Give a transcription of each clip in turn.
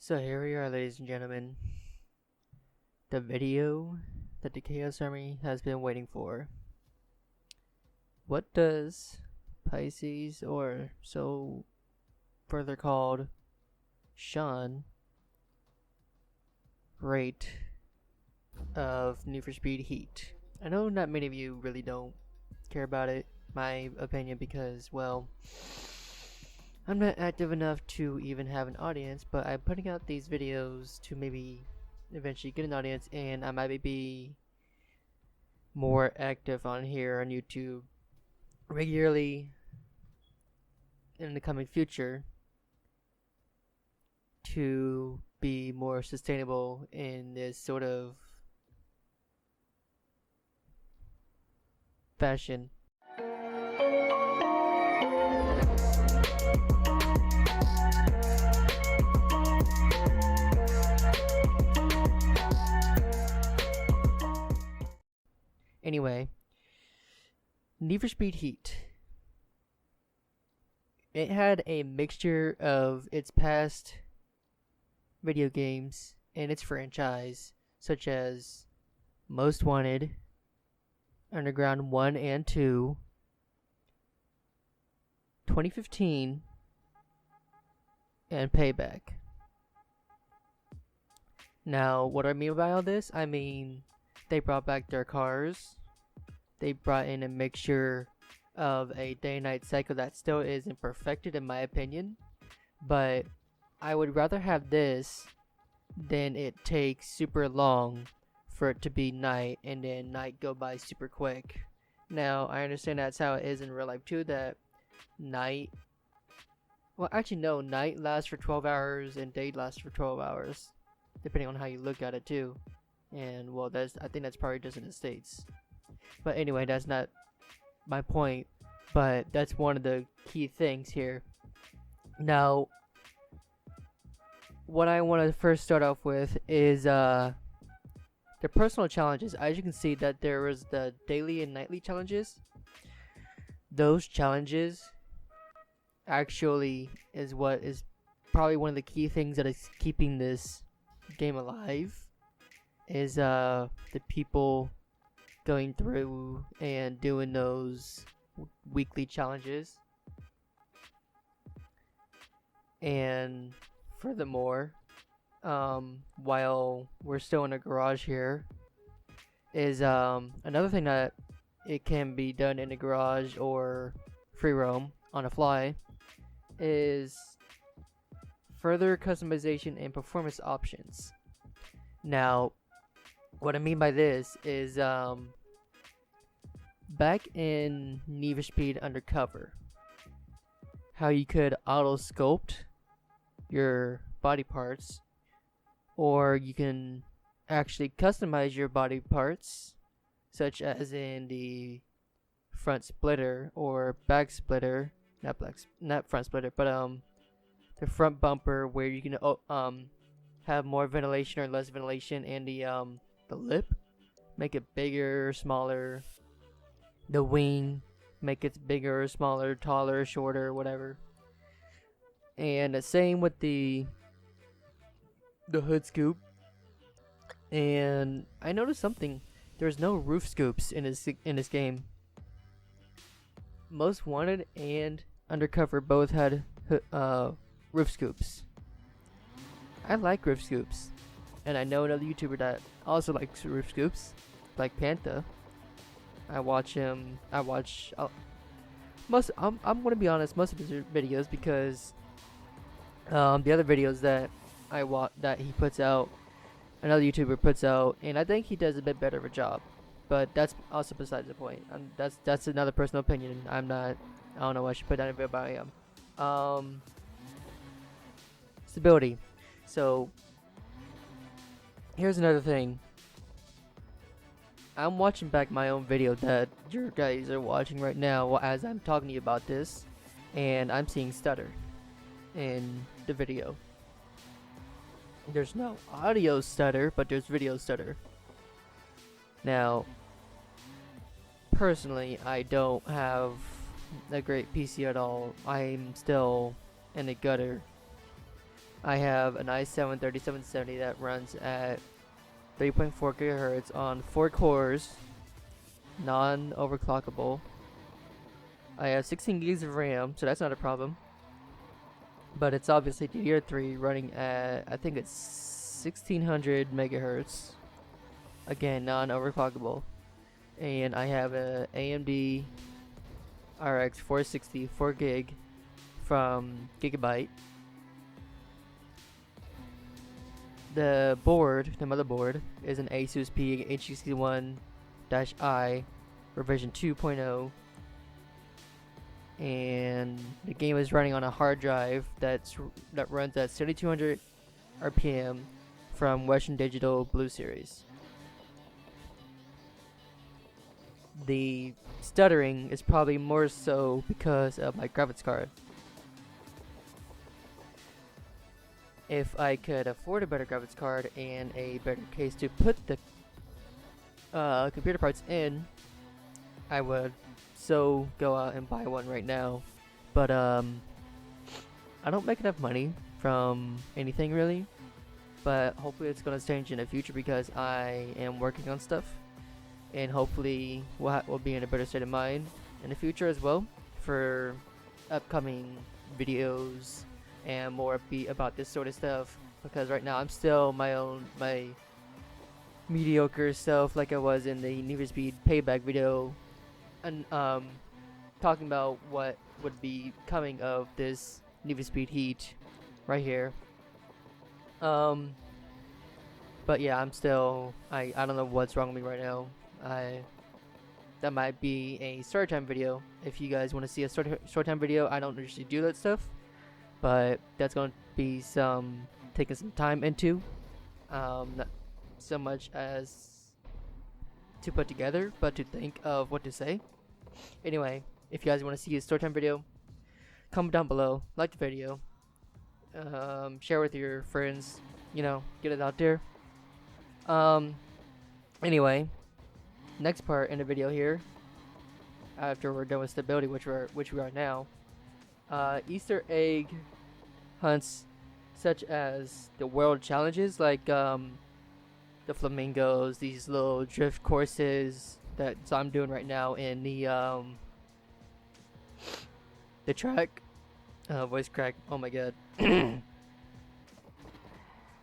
So here we are, ladies and gentlemen. The video that the Chaos Army has been waiting for. What does Pisces, or so further called Sean, rate of Need for Speed Heat? I know not many of you really don't care about it, my opinion, because, well, I'm not active enough to even have an audience, but I'm putting out these videos to maybe eventually get an audience, and I might be more active on here on YouTube regularly in the coming future to be more sustainable in this sort of fashion. Anyway, Need for Speed Heat. It had a mixture of its past video games and its franchise, such as Most Wanted, Underground 1 and 2, 2015, and Payback. Now, what do I mean by all this? I mean, they brought back their cars. They brought in a mixture of a day and night cycle that still isn't perfected in my opinion, but I would rather have this than it takes super long for it to be night and then night go by super quick. Now, I understand that's how it is in real life too, that night, well actually no, night lasts for 12 hours and day lasts for 12 hours, depending on how you look at it too. And well, I think that's probably just in the States. But anyway, that's not my point, but that's one of the key things here. Now, what I want to first start off with is the personal challenges. As you can see, that there was the daily and nightly challenges. Those challenges actually is what is probably one of the key things that is keeping this game alive, is the people going through and doing those weekly challenges. And furthermore, while we're still in a garage here, is another thing that it can be done in a garage or free roam on a fly, is further customization and performance options. Now, what I mean by this is, back in Need for Speed Undercover, how you could auto sculpt your body parts, or you can actually customize your body parts, such as in the front splitter or back splitter, not front splitter, but the front bumper, where you can have more ventilation or less ventilation, and the lip, make it bigger, smaller. The wing, make it bigger, smaller, taller, shorter, whatever. And the same with the hood scoop. And I noticed something. There's no roof scoops in this game. Most Wanted and Undercover both had roof scoops. I like roof scoops, and I know another YouTuber that also likes roof scoops, like Pantha. I'm gonna be honest, most of his videos, because the other videos that that he puts out, another YouTuber puts out, and I think he does a bit better of a job. But that's also besides the point. That's another personal opinion. I don't know why I should put down a video about him. Stability. So here's another thing. I'm watching back my own video that you guys are watching right now as I'm talking to you about this, and I'm seeing stutter in the video. There's no audio stutter, but there's video stutter. Now, personally, I don't have a great PC at all. I'm still in the gutter. I have an i7 3770 that runs at 3.4 gigahertz on 4 cores, non-overclockable. I have 16 gigs of RAM, so that's not a problem. But it's obviously DDR3 running at, I think it's 1600 megahertz. Again, non-overclockable. And I have a AMD RX 460 4 gig from Gigabyte. The motherboard, is an Asus PHEC1-I revision 2.0, and the game is running on a hard drive that runs at 7200 RPM from Western Digital Blue Series. The stuttering is probably more so because of my graphics card. If I could afford a better graphics card and a better case to put the computer parts in, I would so go out and buy one right now. But I don't make enough money from anything really, but hopefully it's gonna change in the future because I am working on stuff, and hopefully we'll be in a better state of mind in the future as well for upcoming videos and more upbeat about this sort of stuff, because right now I'm still my mediocre self like I was in the Need for Speed Payback video, and talking about what would be coming of this Need for Speed Heat right here. But yeah, I'm still I don't know what's wrong with me right now. That might be a story time video. If you guys want to see a story time video, I don't usually do that stuff, but that's going to be taking some time into, not so much as to put together, but to think of what to say. Anyway, if you guys want to see a story time video, comment down below, like the video, share with your friends, get it out there. Anyway, next part in the video here, after we're done with stability, which we are now, Easter egg hunts such as the world challenges, like the flamingos, these little drift courses that I'm doing right now in the track, voice crack, oh my god.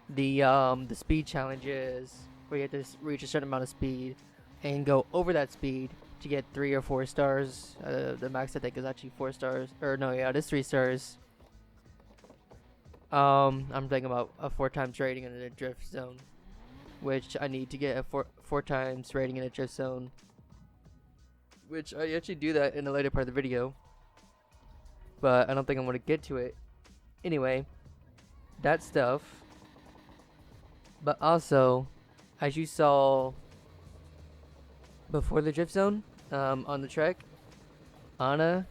The speed challenges where you have to reach a certain amount of speed and go over that speed to get 3 or 4 stars. The max I think is actually 4 stars, or no, yeah, it is 3 stars. I'm thinking about a 4 times rating in the drift zone, which I need to get a 4 times rating in a drift zone, which I actually do that in the later part of the video, but I don't think I'm going to get to it. Anyway, that stuff. But also, as you saw before the drift zone, on the track, Anna,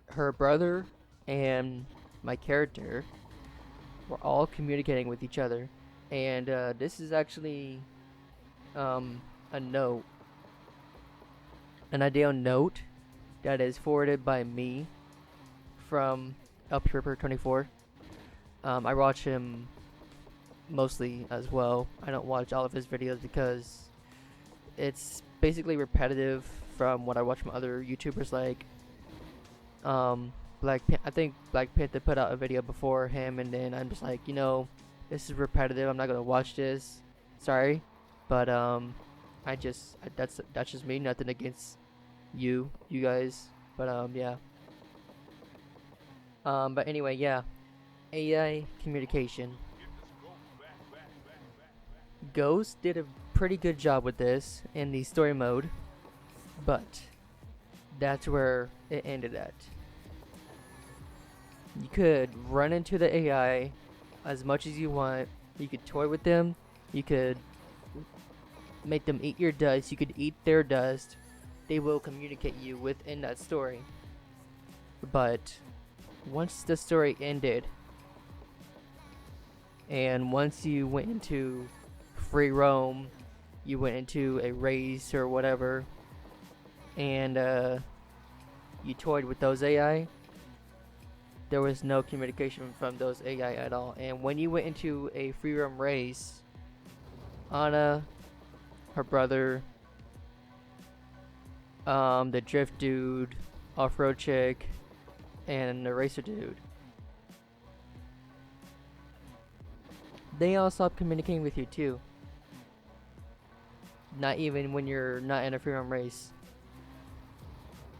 her brother, and my character were all communicating with each other, and this is actually a note, an ideal note that is forwarded by me from UpRipper24. I watch him mostly as well. I don't watch all of his videos because it's basically repetitive from what I watch from other YouTubers, like I think Black Panther put out a video before him, and then I'm just like, this is repetitive, I'm not gonna watch this, sorry, but that's just me, nothing against you guys, but yeah. But anyway, yeah, AI communication. Ghost did a pretty good job with this in the story mode, but that's where it ended at. You could run into the AI as much as you want, you could toy with them, you could make them eat your dust, you could eat their dust, they will communicate you within that story. But once the story ended, and once you went into free roam, you went into a race or whatever, and you toyed with those AI, there was no communication from those AI at all. And when you went into a free roam race, Anna, her brother, the drift dude, off-road chick, and the racer dude, they all stop communicating with you too. Not even when you're not in a free roam race.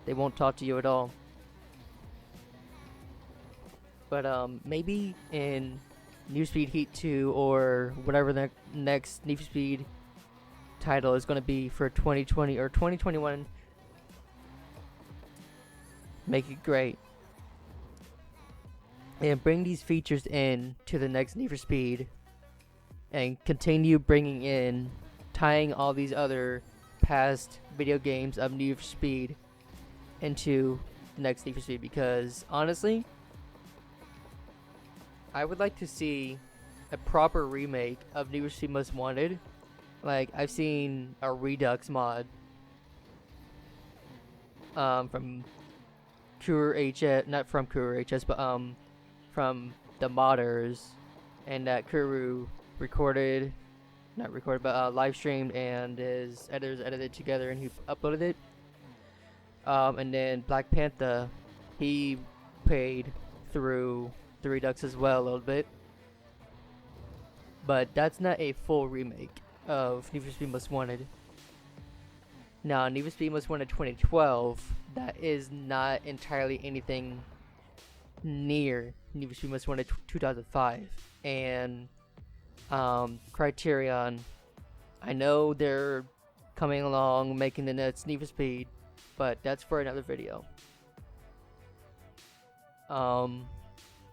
They won't talk to you at all. But maybe in Need for Speed Heat 2 or whatever the next Need for Speed title is going to be for 2020 or 2021, make it great. And bring these features in to the next Need for Speed. And continue bringing in, tying all these other past video games of Need for Speed into the next Need for Speed. Because honestly, I would like to see a proper remake of Need for Speed Most Wanted. Like, I've seen a Redux mod from Cure HS, not from Cure HS, but from the modders, and that Kuru live streamed, and his editors edited together, and he uploaded it. And then Black Panther, he played through the Redux as well a little bit, but that's not a full remake of Need for Speed Most Wanted. Now, Need for Speed Most Wanted 2012, that is not entirely anything near Need for Speed Most Wanted 2005. And Criterion, I know they're coming along making the next Need for Speed, but that's for another video.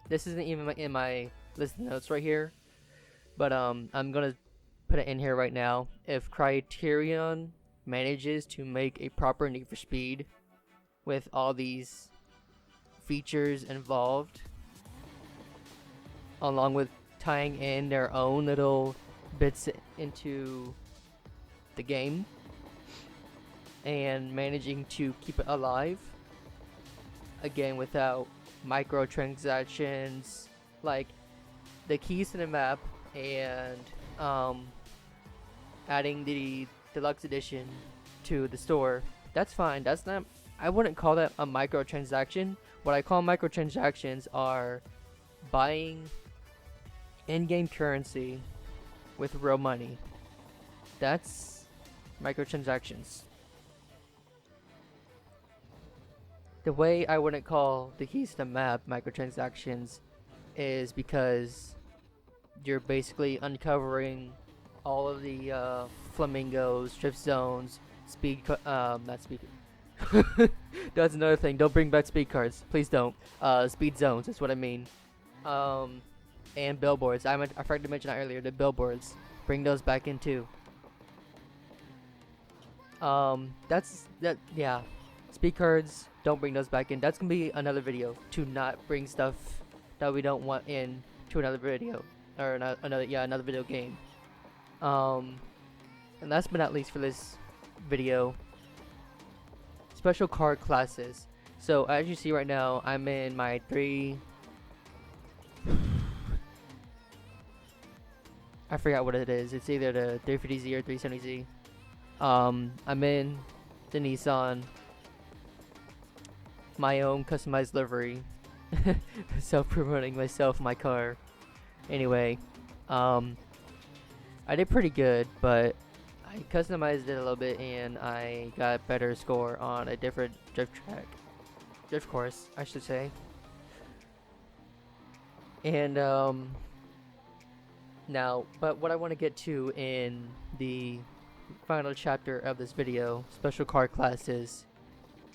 This isn't even in my list of notes right here, but I'm gonna put it in here right now. If Criterion manages to make a proper Need for Speed with all these features involved, along with tying in their own little bits into the game and managing to keep it alive, again without microtransactions, like the keys to the map, and adding the deluxe edition to the store, that's fine. That's not, I wouldn't call that a microtransaction. What I call microtransactions are buying in-game currency with real money. That's microtransactions. The way I wouldn't call the keys to the map microtransactions is because you're basically uncovering all of the flamingos, drift zones, not speed. That's another thing. Don't bring back speed cards, please don't. Speed zones is what I mean. And billboards. I forgot to mention that earlier. The billboards, bring those back in too. Yeah. Speed cards, don't bring those back in. That's gonna be another video, to not bring stuff that we don't want in to another video, or another video game. And last but not least for this video, special card classes. So as you see right now, I'm in my I forgot what it is. It's either the 350Z or 370Z. I'm in the Nissan, my own customized livery. Self-promoting myself, my car. Anyway, I did pretty good, but I customized it a little bit and I got better score on a different drift course, I should say. And now, but what I want to get to in the final chapter of this video, special car classes,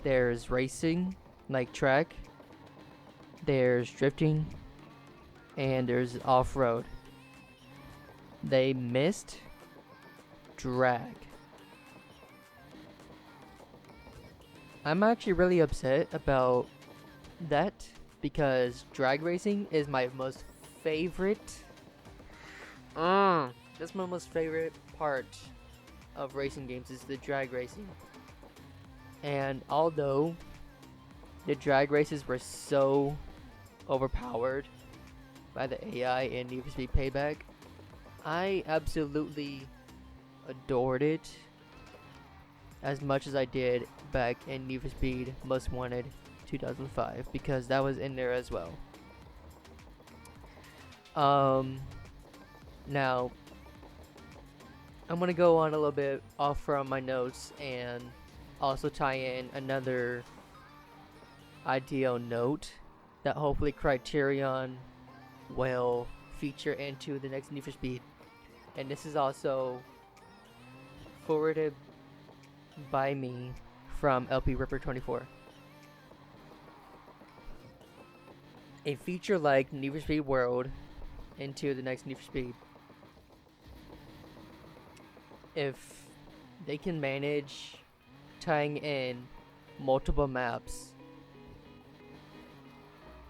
there's racing, like track, there's drifting, and there's off-road. They missed drag. I'm actually really upset about that, because drag racing is my most favorite. That's my most favorite part of racing games, is the drag racing. And although the drag races were so overpowered by the AI in Need for Speed Payback. I absolutely adored it as much as I did back in Need for Speed Most Wanted 2005, because that was in there as well. Now I'm gonna go on a little bit off from my notes and also tie in another ideal note that hopefully Criterion will feature into the next Need for Speed. And this is also forwarded by me from LP Ripper 24. A feature like Need for Speed World into the next Need for Speed. If they can manage tying in multiple maps,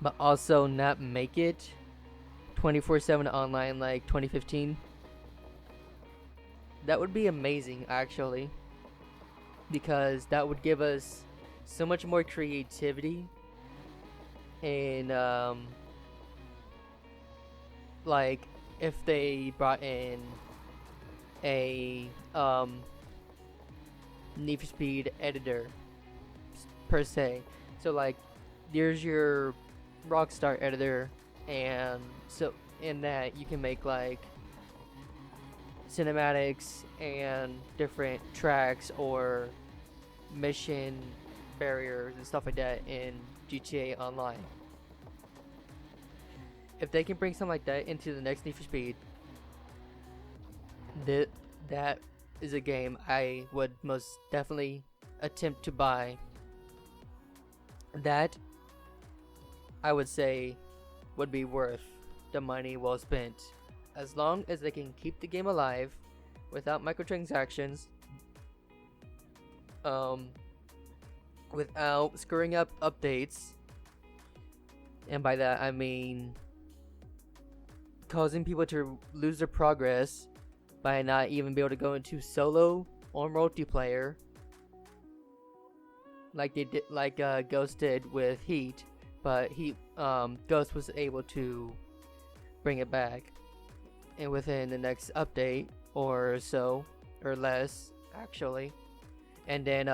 but also not make it 24/7 online like 2015, that would be amazing actually, because that would give us so much more creativity and like if they brought in a Need for Speed editor per se. So like there's your Rockstar editor, and so in that you can make like cinematics and different tracks or mission barriers and stuff like that in GTA Online. If they can bring something like that into the next Need for Speed, that is a game I would most definitely attempt to buy. That I would say would be worth the money well spent, as long as they can keep the game alive without microtransactions, without screwing up updates, and by that I mean causing people to lose their progress by not even be able to go into solo or multiplayer like they did, like Ghost did with Heat, but Ghost was able to bring it back, and within the next update or so, or less actually. And then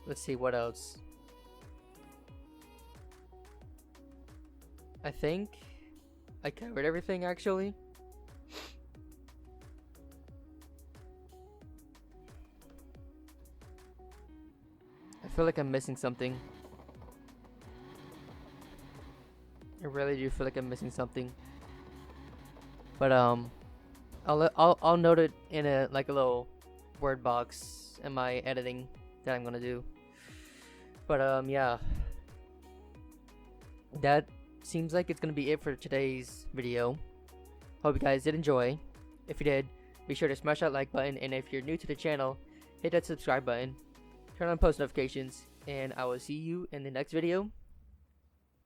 let's see what else. I think I covered everything actually. I feel like I'm missing something. I really do feel like I'm missing something. But I'll note it in a little word box in my editing that I'm gonna do. But yeah, that seems like it's gonna be it for today's video. Hope you guys did enjoy. If you did, be sure to smash that like button, and if you're new to the channel, hit that subscribe button, turn on post notifications, and I will see you in the next video.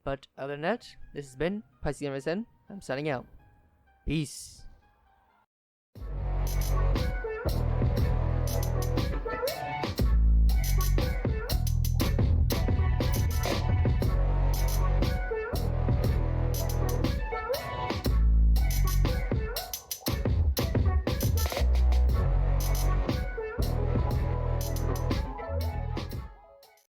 But other than that, this has been Pisces MSN. I'm signing out. Peace.